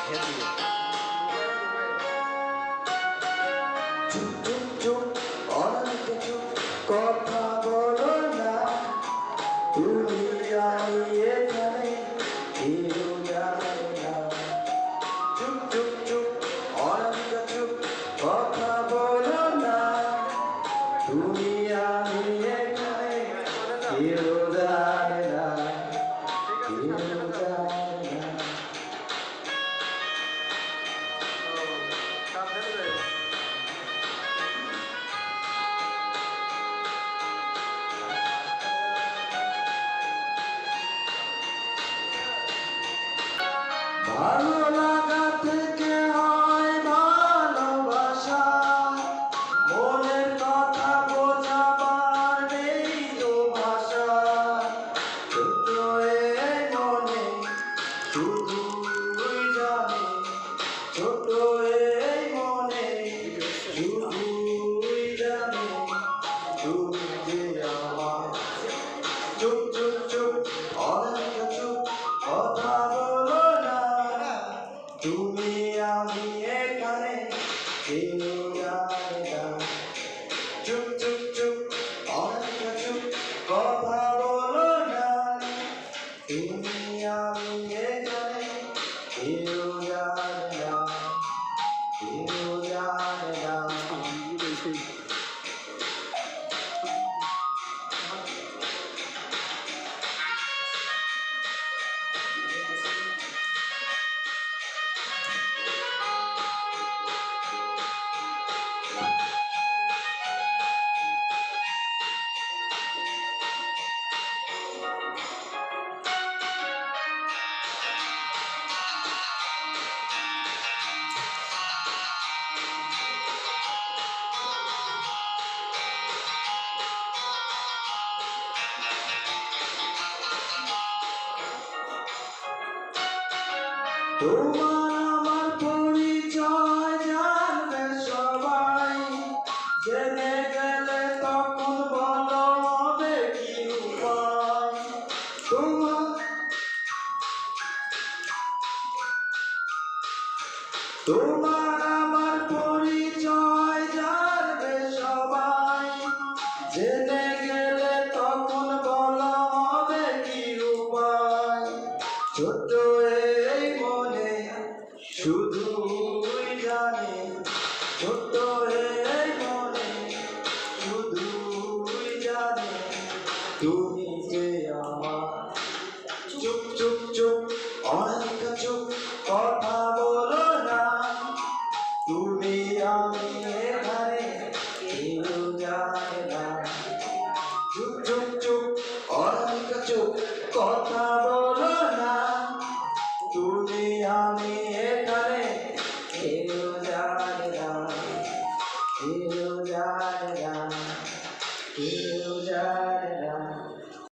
চুপ চুপ চুপ অনেক চুপ কথা বলো না তুমি আমি এখানে কেউ জানে না চুপ চুপ চুপ অনেক চুপ কথা বলো না তুমি আমি এখানে কেউ জানে না কেউ জানে না ভালো লাগা থেকে হয় ভালোবাসা মনের কথা বোঝাবার নেই তো ভাষা ছোট এই মনে শুধুই জানে ছোট এই মনে শুধুই জানে তুমি যে আমার চুপ চুপ চুপ অনেক চুপ কথা বলো না তুমি আমি এখানে কেউ জানে না চুপ চুপ চুপ অনেক চুপ কথা বলো না তুমি আমি এখানে কেউ জানে না কেউ জানে না তোমার আমার পরিচয় জানবে সবাই জেনে গেলে তখন বলো হবে কি উপায় তোমার আমার পরিচয় জানবে সবাই জেনে গেলে তখন বলো হবে কি উপায় ছোট এই মনে শুধুই জানে ছোট এই মনে শুধুই জানে তুমি যে আমার চুপ চুপ চুপ অনেক চুপ কথা বলো না তুমি আমি এখানে কেউ জানে না চুপ চুপ চুপ অনেক চুপ কথা বলো না তুমি আমি এখানে কেউ জানে